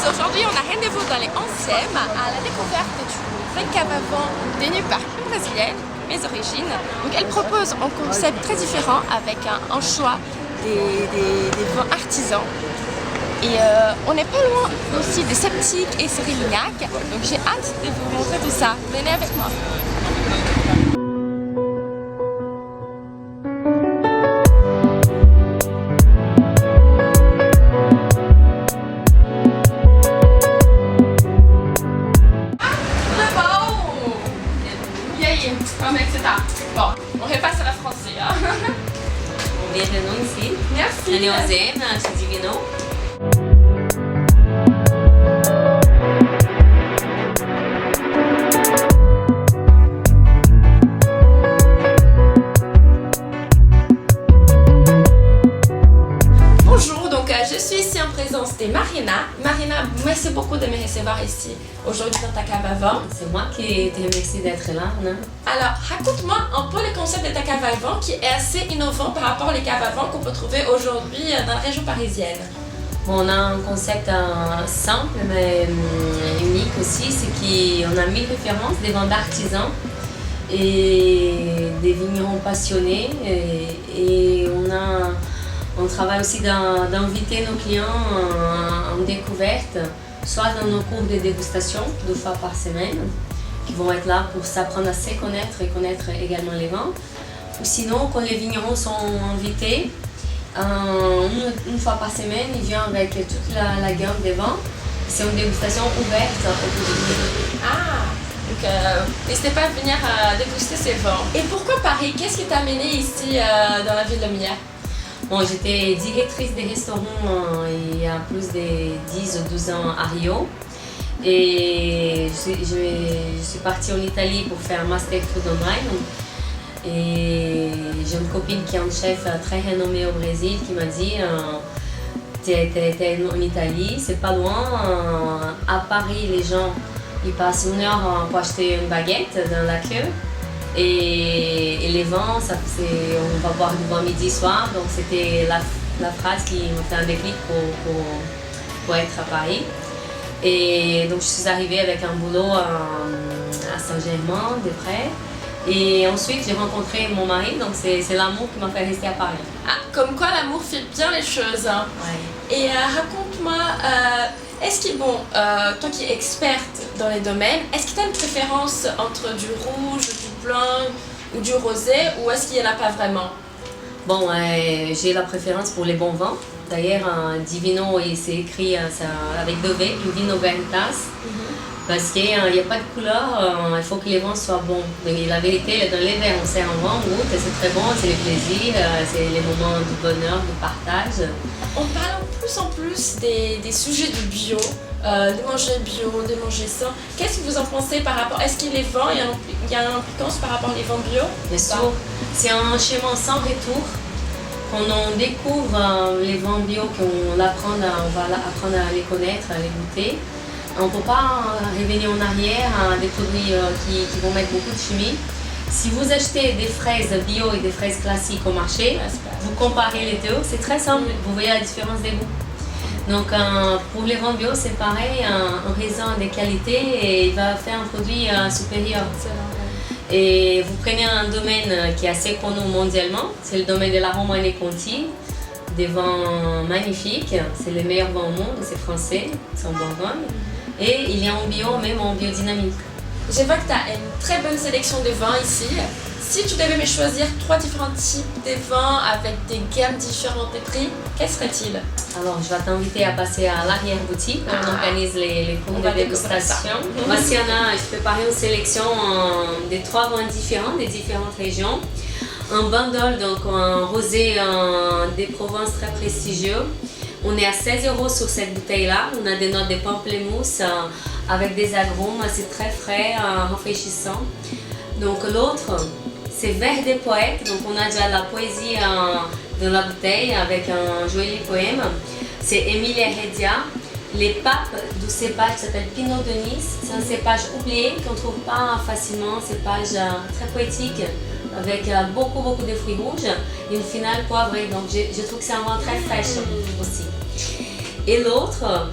Aujourd'hui, on a rendez-vous dans les 11e à la découverte du vrai cave à vin détenu par une brésilienne, mes origines. Donc elle propose un concept très différent avec un choix des vins artisans. Et on n'est pas loin aussi des Septiques et Cérélignac. Donc j'ai hâte de vous montrer tout ça. Venez avec moi. Bon, on repasse à la français. Hein. Bienvenue ici. Merci. On est aux M, chez Divino. Bonjour, donc je suis ici en présence de Marina. Marina, merci beaucoup de me recevoir ici aujourd'hui dans ta cave à vin. C'est moi qui te remercie d'être là. Non? Alors, raconte-moi un peu le concept de ta cave à vin qui est assez innovant par rapport aux caves à vin qu'on peut trouver aujourd'hui dans la région parisienne. Bon, on a un concept simple mais unique aussi, c'est qu'on a 1000 références des vins d'artisans et des vignerons passionnés et on travaille aussi d'inviter nos clients en découverte, soit dans nos cours de dégustation 2 fois par semaine, qui vont être là pour s'apprendre à se connaître et connaître également les vins. Ou sinon, quand les vignerons sont invités, une fois par semaine, ils viennent avec toute la gamme des vins. C'est une dégustation ouverte au public. Ah, donc n'hésitez pas à venir déguster ces vins. Et pourquoi Paris? Qu'est-ce qui t'a amené ici dans la ville de Mia? Bon, j'étais directrice des restaurants il y a plus de 10 ou 12 ans à Rio. Et je suis partie en Italie pour faire un Master Food Online. Et j'ai une copine qui est un chef très renommé au Brésil qui m'a dit t'es en Italie, c'est pas loin. À Paris, les gens ils passent 1 heure pour acheter une baguette dans la queue. Et les vins, on va boire du vin midi soir. Donc c'était la phrase qui m'a fait un déclic pour être à Paris. Et donc je suis arrivée avec un boulot à Saint-Germain-des-Prés. Et ensuite j'ai rencontré mon mari, donc c'est l'amour qui m'a fait rester à Paris. Ah, comme quoi l'amour fait bien les choses. Hein. Ouais. Et raconte-moi, est-ce que, bon, toi qui es experte dans les domaines, est-ce que tu as une préférence entre du rouge, du blanc ou du rosé, ou est-ce qu'il n'y en a pas vraiment? Bon, j'ai la préférence pour les bons vins. D'ailleurs, Divino, c'est écrit avec 2 V, Vino Veritas. Parce qu'il n'y a pas de couleur, il faut que les vins soient bons. Donc, la vérité, dans les verres, on sert un vin, on goûte, c'est très bon, c'est le plaisir, c'est les moments du bonheur, du partage. On parle en plus des sujets du bio, de manger bio, de manger sain. Qu'est-ce que vous en pensez par rapport? Est-ce que les vins, il y a une impliquance par rapport aux vins bio? Bien sûr, c'est un chemin sans retour. Quand on découvre les vins bio, on va apprendre à les connaître, à les goûter. On ne peut pas revenir en arrière à des produits qui vont mettre beaucoup de chimie. Si vous achetez des fraises bio et des fraises classiques au marché, vous comparez les deux, c'est très simple, vous voyez la différence des goûts. Donc pour les vins bio, c'est pareil, un raisin de qualité et il va faire un produit supérieur. Et vous prenez un domaine qui est assez connu mondialement, c'est le domaine de la Romanée Conti, des vins magnifiques, c'est les meilleurs vins au monde, c'est français, c'est en Bourgogne. Et il y a en bio, même en biodynamique. Je vois que tu as une très bonne sélection de vins ici. Si tu devais me choisir 3 différents types de vins avec des gammes différentes de prix, quels seraient-ils? Alors, je vais t'inviter à passer à l'arrière-boutique. On organise les cours de dégustation. Voici, je préparais une sélection des 3 vins différents, des différentes régions. Un bundle, donc un rosé des Provences très prestigieux. On est à 16 € sur cette bouteille-là. On a des notes de pamplemousse avec des agrumes, c'est très frais, rafraîchissant. Donc l'autre, c'est Vers des poètes. Donc on a déjà la poésie dans la bouteille avec un joli poème. C'est Émile Heredia. Les papes du cépage s'appellent Pinot de Nice. C'est un cépage oublié qu'on ne trouve pas facilement, cépage très poétique, avec beaucoup de fruits rouges et une finale poivrée. Donc je trouve que c'est un vin très fraîche aussi. Et l'autre,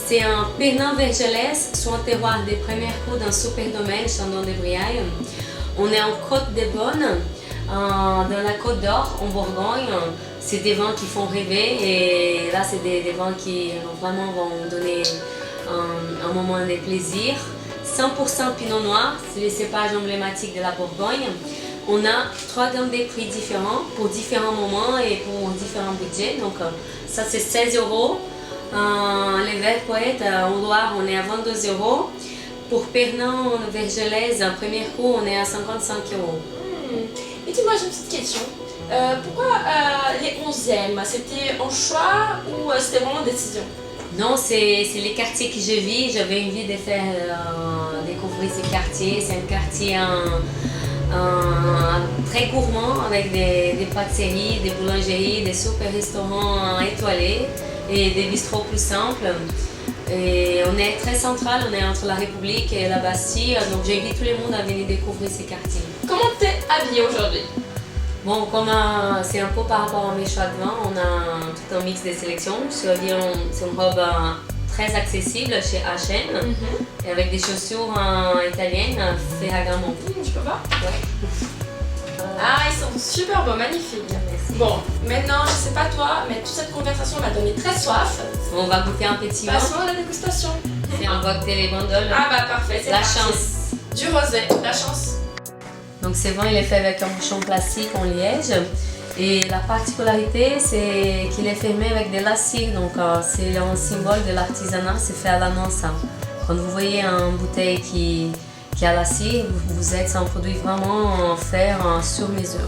c'est un Pernand Vergelès sur un terroir des premières cours d'un super domaine, Chandon-de-Briaille. On est en Côte des Bonnes, dans la Côte d'Or, en Bourgogne. C'est des vins qui font rêver et là c'est des vins qui vraiment vont donner un moment de plaisir. 100% Pinot Noir, c'est les cépages emblématiques de la Bourgogne. On a 3 gammes de prix différents pour différents moments et pour différents budgets. Donc ça c'est 16 €. Les verres poètes au Loire, on est à 22 €. Pour Pernand Vergelès, un premier coup, on est à 55 €. Et dis-moi, j'ai une petite question. Pourquoi les 11e? C'était un choix ou c'était vraiment une décision? Non, c'est les quartiers que je vis. J'avais envie de faire découvrir ces quartiers. C'est un quartier très gourmand avec des pâtisseries, des boulangeries, des super restaurants étoilés et des bistrots plus simples. Et on est très central, on est entre la République et la Bastille, donc j'invite tout le monde à venir découvrir ces quartiers. Comment t'es habillée aujourd'hui? Bon, comme c'est un peu par rapport à mes choix de vin, on a tout un mix de sélections. C'est une robe très accessible chez H&M et avec des chaussures italiennes Ferragamo. Je peux voir? Ouais. Ah, ils sont super beaux, magnifiques. Merci. Bon, maintenant, je sais pas toi, mais toute cette conversation m'a donné très soif. On va goûter un petit vin. Passons à la dégustation. Et on va goûter les bandoles. Ah bah parfait, c'est La parti. chance. Du rosé, la chance. Donc ce vin il est fait avec un bouchon plastique en liège et la particularité c'est qu'il est fermé avec des lacis, donc c'est un symbole de l'artisanat, c'est fait à la main ça. Quand vous voyez une bouteille qui a lacis, vous êtes un produit vraiment fait sur mesure.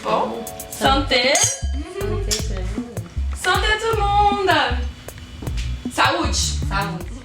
Bon, santé. Santé à tout le monde. Saúde. Saúde.